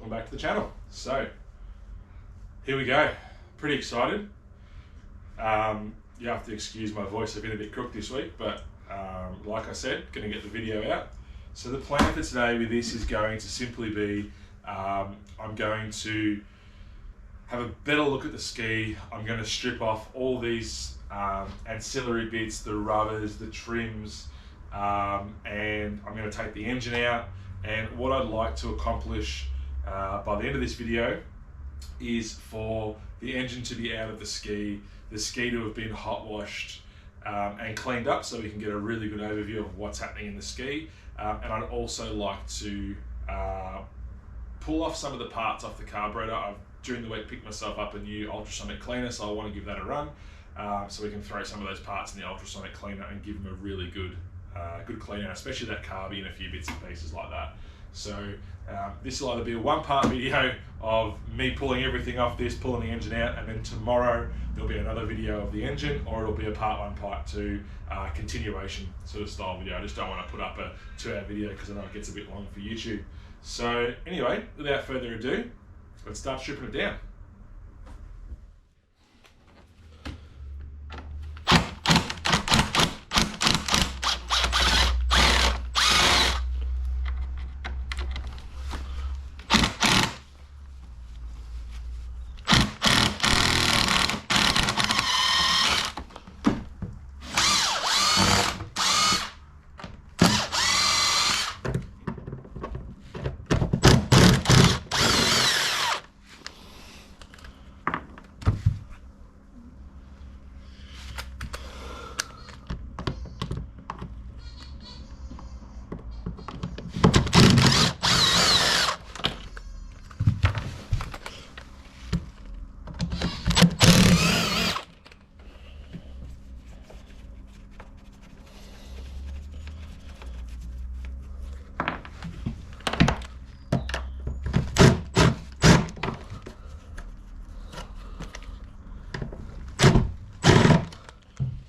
welcome back to the channel. So here we go, pretty excited. You have to excuse my voice, I've been a bit crook this week, but like I said, going to get the video out. So the plan for today with this is going to simply be, I'm going to have a better look at the ski. I'm going to strip off all these ancillary bits, the rubbers, the trims, and I'm going to take the engine out. And what I'd like to accomplish by the end of this video is for the engine to be out of the ski to have been hot washed and cleaned up, so we can get a really good overview of what's happening in the ski. And I'd also like to pull off some of the parts off the carburetor. I've during the week picked myself up a new ultrasonic cleaner, so I want to give that a run, so we can throw some of those parts in the ultrasonic cleaner and give them a really good clean out, especially that carby and a few bits and pieces like that. So this will either be a one-part video of me pulling everything off this, pulling the engine out, and then tomorrow there'll be another video of the engine, or it'll be a part one, part two continuation sort of style video. I just don't want to put up a 2-hour video because I know it gets a bit long for YouTube. So anyway, without further ado, let's start stripping it down.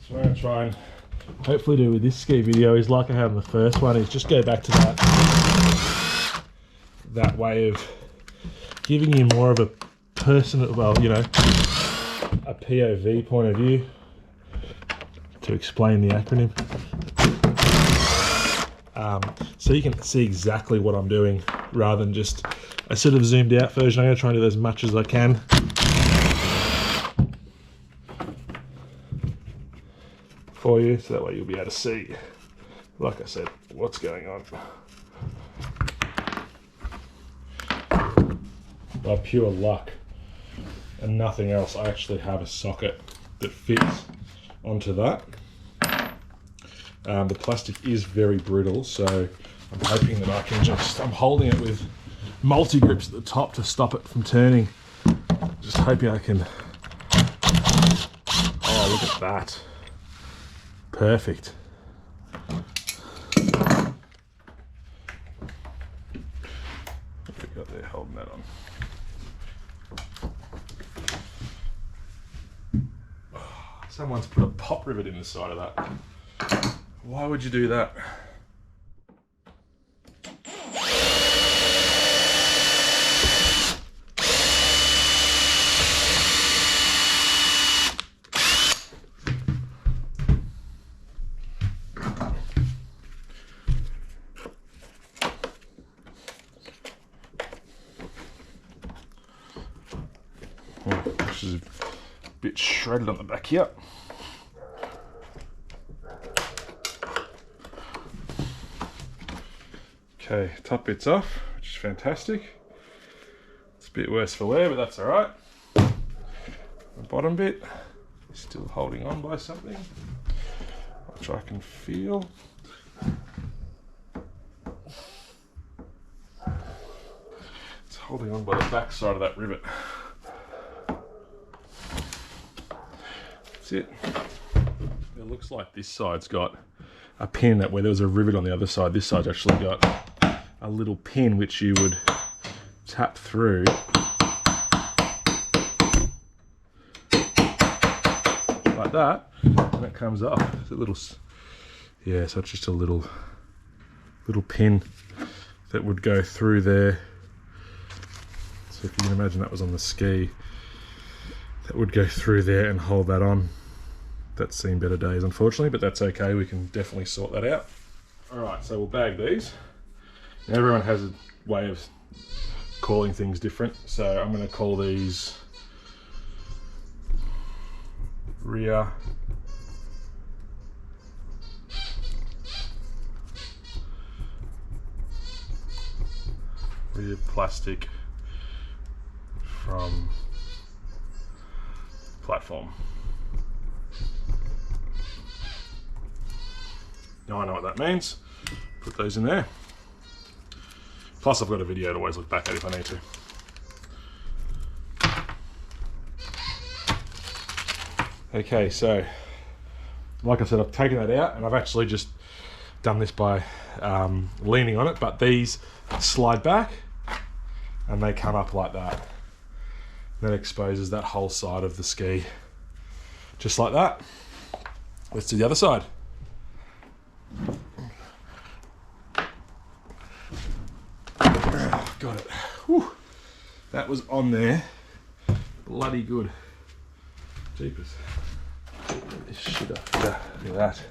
What I'm going to try and hopefully do with this ski video is like I had in the first one, is just go back to that way of giving you more of a personal, well, you know, a POV point of view, to explain the acronym, so you can see exactly what I'm doing rather than just a sort of zoomed out version. I'm going to try and do as much as I can. For you, so that way you'll be able to see, like I said, what's going on. By pure luck and nothing else, I actually have a socket that fits onto that. The plastic is very brittle, so I'm hoping that I can just, I'm holding it with multi-grips at the top to stop it from turning. Just hoping I can, oh, look at that. Perfect. What have we got there holding that on? Someone's put a pop rivet in the side of that. Why would you do that? This is a bit shredded on the back here. Okay, top bit's off, which is fantastic. It's a bit worse for wear, but that's all right. The bottom bit is still holding on by something, which I can feel. It's holding on by the back side of that rivet. That's it. It looks like this side's got a pin that where there was a rivet on the other side. This side's actually got a little pin which you would tap through like that, and it comes off. It's a little, yeah, so it's just a little pin that would go through there So if you can imagine that was on the ski, that would go through there and hold that on. That's seen better days, unfortunately, but that's okay. We can definitely sort that out. All right, so we'll bag these. Now, everyone has a way of calling things different, so I'm going to call these rear plastic from platform. Now I know what that means. Put those in there. Plus I've got a video to always look back at if I need to. Okay, so like I said, I've taken that out and I've actually just done this by leaning on it, but these slide back and they come up like that. That exposes that whole side of the ski, just like that. Let's do the other side. Got it. Whew. That was on there. Bloody good. Jeepers. This shit up. Yeah, look at that.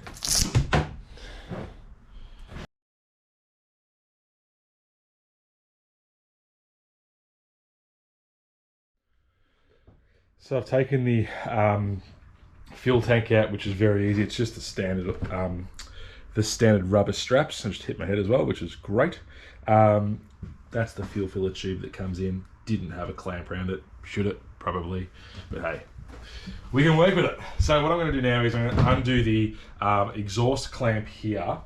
So I've taken the fuel tank out, which is very easy. It's just the standard rubber straps. I just hit my head as well, which is great. That's the fuel filler tube that comes in. Didn't have a clamp around it. Should it? Probably. But hey, we can work with it. So what I'm going to do now is I'm going to undo the exhaust clamp here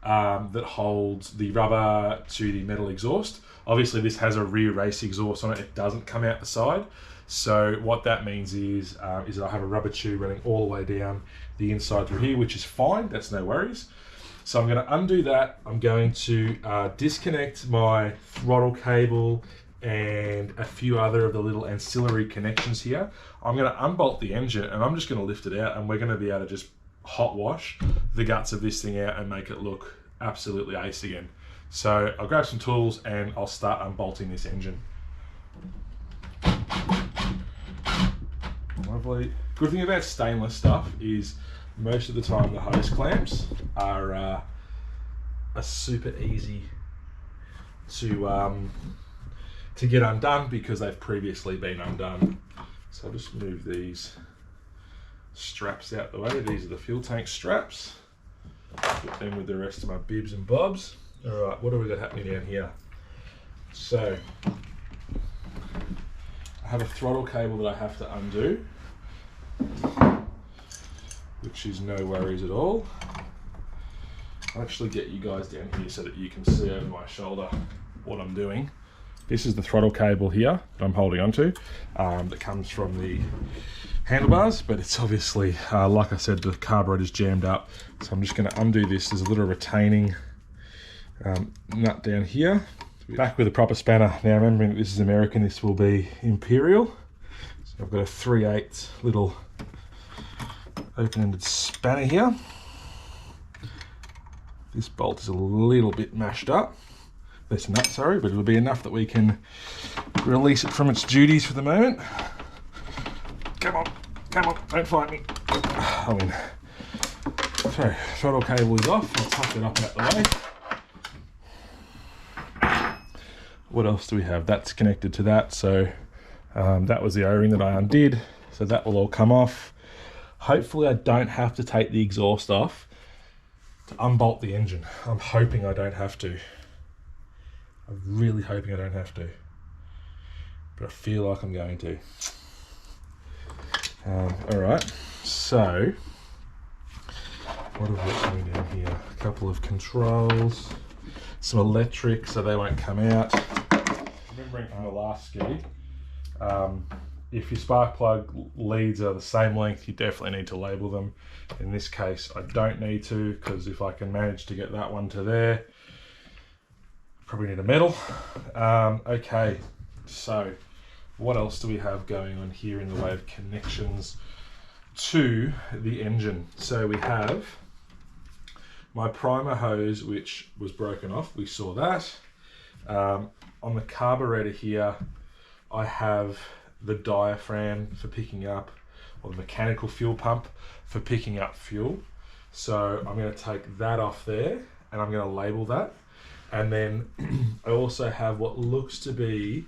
that holds the rubber to the metal exhaust. Obviously this has a rear race exhaust on it. It doesn't come out the side. So what that means is that I have a rubber tube running all the way down the inside through here, which is fine. That's no worries. So I'm going to undo that. I'm going to disconnect my throttle cable and a few other of the little ancillary connections here. I'm going to unbolt the engine and I'm just going to lift it out, and we're going to be able to just hot wash the guts of this thing out and make it look absolutely ace again. So I'll grab some tools and I'll start unbolting this engine. Lovely. Good thing about stainless stuff is most of the time the hose clamps are super easy to get undone because they've previously been undone. So I'll just move these straps out the way. These are the fuel tank straps. Put them with the rest of my bibs and bobs. All right, what do we got happening down here? So I have a throttle cable that I have to undo, which is no worries at all. I'll actually get you guys down here so that you can see over my shoulder what I'm doing. This is the throttle cable here that I'm holding onto that comes from the handlebars, but it's obviously, like I said, the carburetor's jammed up. So I'm just going to undo this. There's a little retaining nut down here. Back with a proper spanner. Now remembering that this is American, this will be Imperial. So I've got a 3/8 little open-ended spanner here. This bolt is a little bit mashed up. Less than that, sorry, but it'll be enough that we can release it from its duties for the moment. Come on, don't fight me. I mean, so throttle cable is off. I'll tuck it up out the way. What else do we have? That's connected to that. So that was the O-ring that I undid. So that will all come off. Hopefully I don't have to take the exhaust off to unbolt the engine. I'm hoping I don't have to. I'm really hoping I don't have to, but I feel like I'm going to. All right, so what have we got coming down here? A couple of controls, some electric so they won't come out. Remembering from the last ski, if your spark plug leads are the same length, you definitely need to label them. In this case, I don't need to, because if I can manage to get that one to there, probably need a metal. Okay, so what else do we have going on here in the way of connections to the engine? So we have my primer hose, which was broken off. We saw that. on the carburetor here, I have the diaphragm for picking up, or the mechanical fuel pump for picking up fuel. So I'm going to take that off there and I'm going to label that. And then I also have what looks to be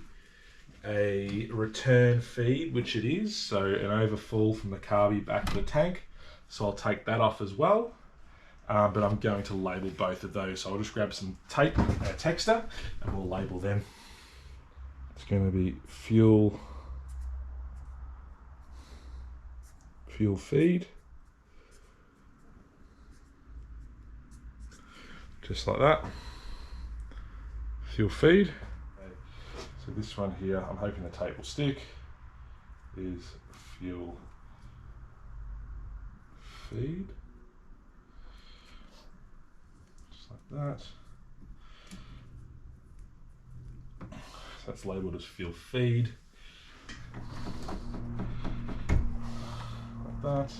a return feed, which it is. So an overfull from the carby back to the tank. So I'll take that off as well. But I'm going to label both of those. So I'll just grab some tape and a texter and we'll label them. It's going to be fuel feed. Just like that. Fuel feed. So this one here, I'm hoping the tape will stick, is fuel feed. Just like that. So that's labelled as fuel feed. Like that.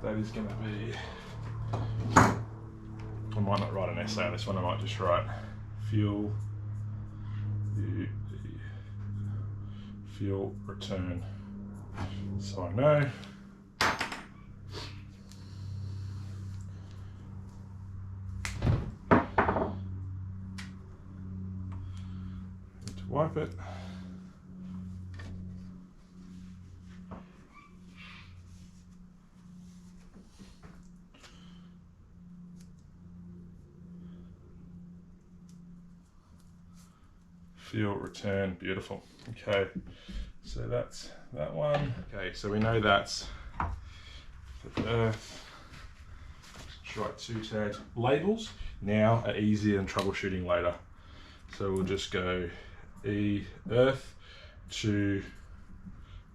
That is going to be, I might not write an essay on this one, I might just write fuel return, so I know. Need to wipe it. Fuel return, beautiful. Okay, so that's that one. Okay, so we know that's for the earth. Just write 2 tags. Labels now are easier than troubleshooting later. So we'll just go earth to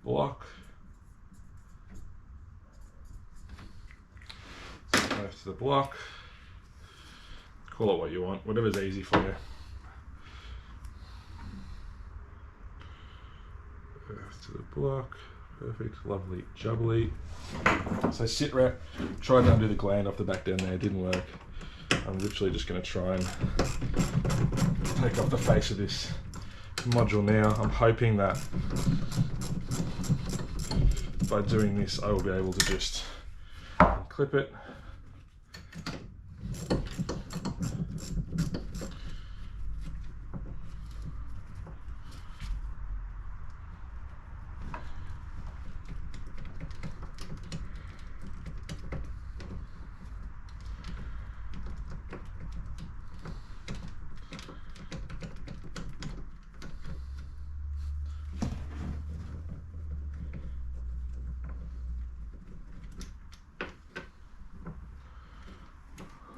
block. So earth to the block. Call it what you want, whatever's easy for you. Earth to the block, perfect, lovely, jubbly. So sit rep, tried to undo the gland off the back down there, didn't work. I'm literally just going to try and take off the face of this module now. I'm hoping that by doing this I will be able to just clip it.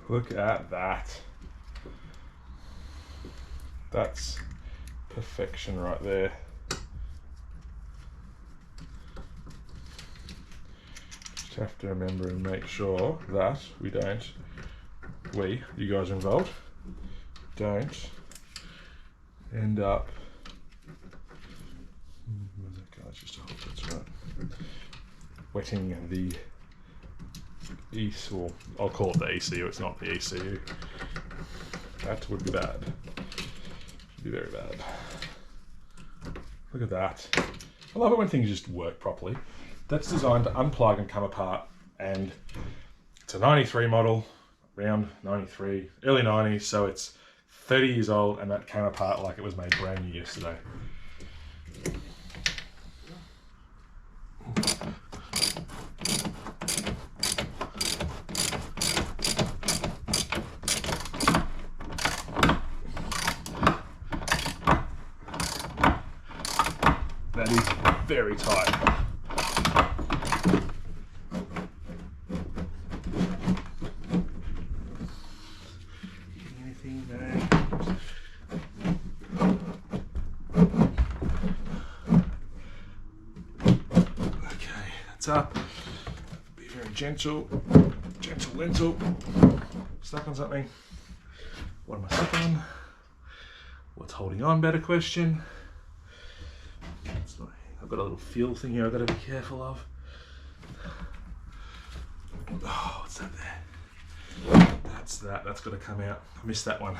Look at that. That's perfection right there. Just have to remember and make sure that you guys are involved, don't end up, where's that go? It's just a hole, that's right. Wetting the ECU, I'll call it the ECU, it's not the ECU. That would be bad. Would be very bad. Look at that. I love it when things just work properly. That's designed to unplug and come apart, and it's a 93 model, around 93, early 90s, so it's 30 years old, and that came apart like it was made brand new yesterday. That is very tight. Anything there? Okay, that's up. Be very gentle. Gentle lentil. Stuck on something. What am I stuck on? What's holding on? Better question. I've got a little feel thing here I've got to be careful of. Oh, what's that there? That's got to come out. I missed that one.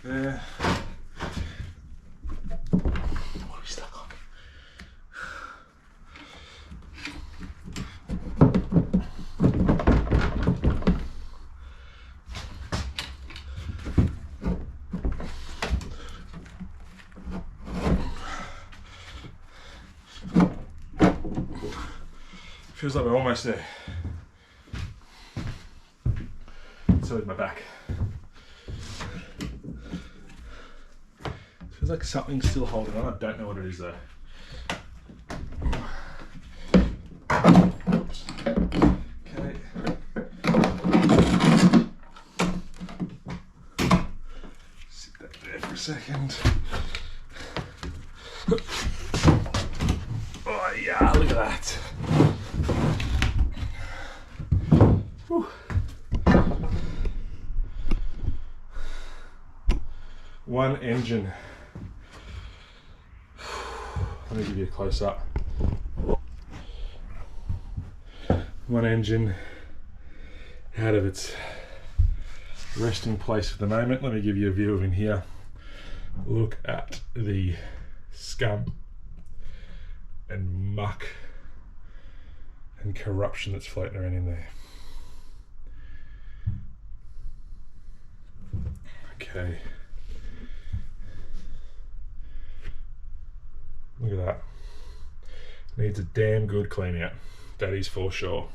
there. What are we stuck on? Feels like we're almost there. So with my back. Feels like something's still holding on. I don't know what it is though. Oops. Okay. Sit that there for a second. Oh yeah, look at that. Whew. One engine. Let me give you a close up. One engine out of its resting place for the moment. Let me give you a view of in here. Look at the scum and muck and corruption that's floating around in there. Okay. Look at that. Needs a damn good clean out. That is for sure.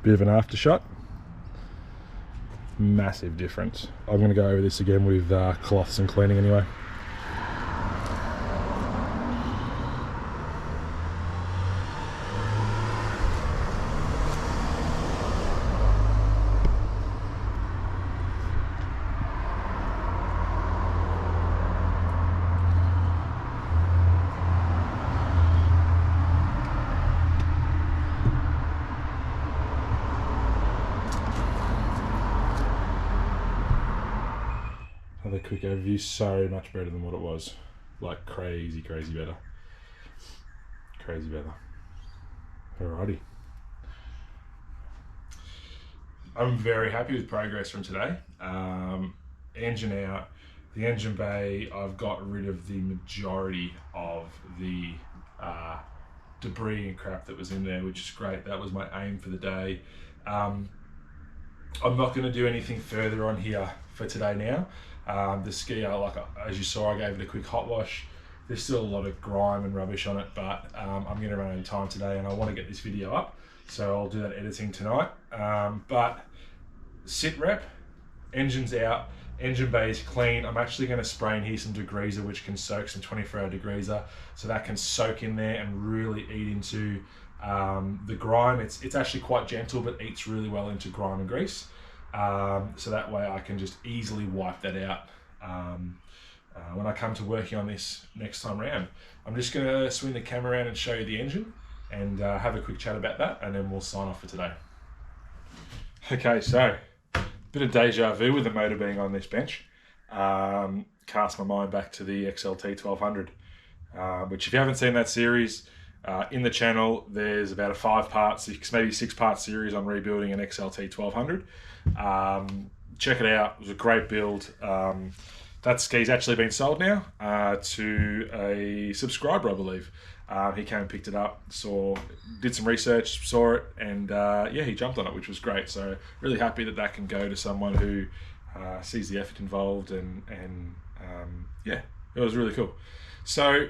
Bit of an aftershot. Massive difference. I'm going to go over this again with cloths and cleaning anyway. Another quick overview, so much better than what it was. Like crazy better. Crazy better. Alrighty. I'm very happy with progress from today. Engine out, the engine bay, I've got rid of the majority of the debris and crap that was in there, which is great. That was my aim for the day. I'm not going to do anything further on here for today now. The skier, like as you saw, I gave it a quick hot wash. There's still a lot of grime and rubbish on it, but I'm going to run out of time today and I want to get this video up, so I'll do that editing tonight. But sit rep, engine's out, engine bay is clean. I'm actually going to spray in here some degreaser, which can soak some 24-hour degreaser, so that can soak in there and really eat into the grime. It's actually quite gentle, but eats really well into grime and grease. So that way I can just easily wipe that out when I come to working on this next time around. I'm just going to swing the camera around and show you the engine and have a quick chat about that, and then we'll sign off for today. Okay, so bit of deja vu with the motor being on this bench. Cast my mind back to the XLT 1200, which if you haven't seen that series, in the channel, there's about a 5-part, maybe 6-part series on rebuilding an XLT 1200. Check it out. It was a great build. That ski's actually been sold now to a subscriber, I believe. He came and picked it up, did some research, saw it, and yeah, he jumped on it, which was great. So really happy that that can go to someone who sees the effort involved, and yeah, it was really cool. So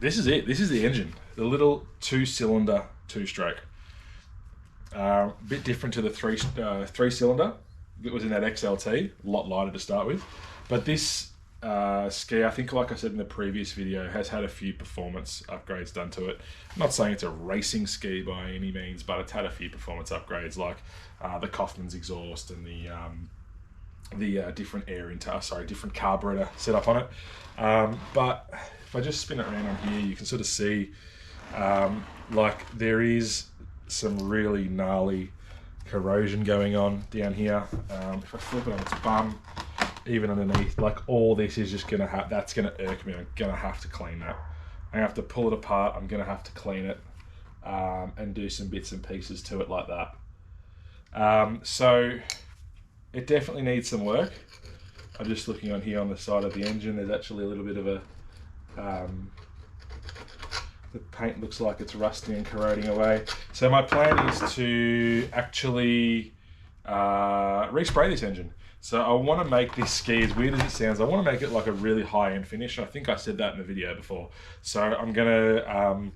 this is it. This is the engine, the little 2-cylinder 2-stroke. Bit different to the 3-cylinder that was in that XLT, a lot lighter to start with. But this ski, I think, like I said in the previous video, has had a few performance upgrades done to it. I'm not saying it's a racing ski by any means, but it's had a few performance upgrades, like the Kaufman's exhaust and the different different carburetor set up on it. But if I just spin it around on here, you can sort of see like there is some really gnarly corrosion going on down here. If I flip it on its bum, even underneath, like all this is just gonna that's gonna irk me. I'm gonna have to clean that. I'm gonna have to pull it apart. I'm gonna have to clean it and do some bits and pieces to it like that. So it definitely needs some work. I'm just looking on here on the side of the engine. There's actually a little bit of a the paint looks like it's rusting and corroding away. So my plan is to actually respray this engine. So I want to make this ski, as weird as it sounds, I want to make it like a really high-end finish. I think I said that in the video before. So I'm going to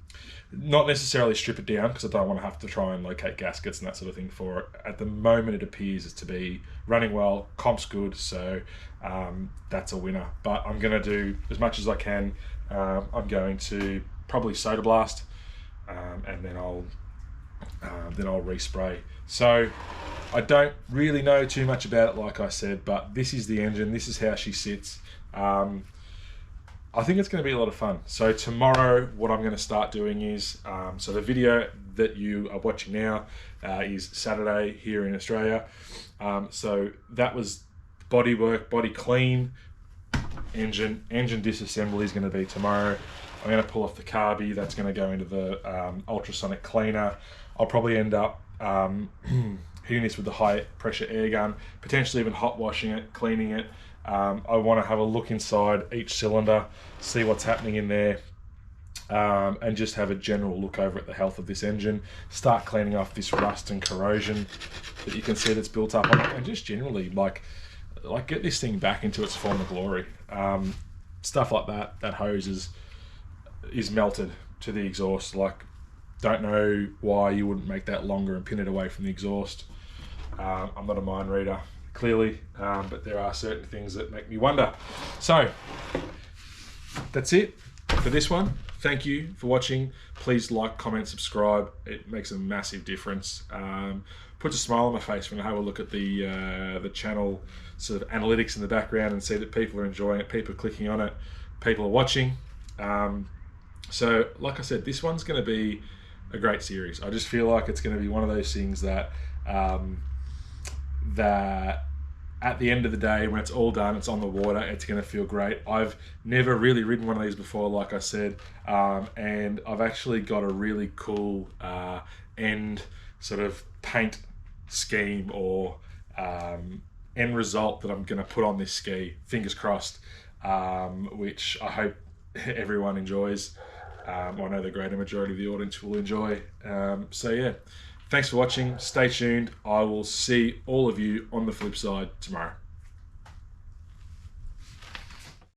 not necessarily strip it down, because I don't want to have to try and locate gaskets and that sort of thing for it. At the moment it appears to be running well, comp's good, so that's a winner. But I'm going to do as much as I can. I'm going to probably soda blast, and then I'll respray. So I don't really know too much about it, like I said, but this is the engine. This is how she sits. I think it's going to be a lot of fun. So tomorrow, what I'm going to start doing is, so the video that you are watching now is Saturday here in Australia. So that was body work, body clean, engine disassembly is going to be tomorrow. I'm going to pull off the carby. That's going to go into the ultrasonic cleaner. I'll probably end up hitting this with the high pressure air gun, potentially even hot washing it, cleaning it. I want to have a look inside each cylinder, see what's happening in there, and just have a general look over at the health of this engine, start cleaning off this rust and corrosion that you can see that's built up on it, and just generally like get this thing back into its former glory. Stuff like that hose is melted to the exhaust. Like, Don't know why you wouldn't make that longer and pin it away from the exhaust. I'm not a mind reader, clearly, but there are certain things that make me wonder. So that's it for this one. Thank you for watching. Please like, comment, subscribe. It makes a massive difference. Puts a smile on my face when I have a look at the channel sort of analytics in the background and see that people are enjoying it, people are clicking on it, people are watching. So like I said, this one's going to be a great series. I just feel like it's going to be one of those things that that at the end of the day, when it's all done, it's on the water, it's going to feel great. I've never really ridden one of these before, like I said, and I've actually got a really cool end sort of paint scheme or end result that I'm going to put on this ski, fingers crossed, which I hope everyone enjoys. I know the greater majority of the audience will enjoy. So yeah, thanks for watching. Stay tuned. I will see all of you on the flip side tomorrow.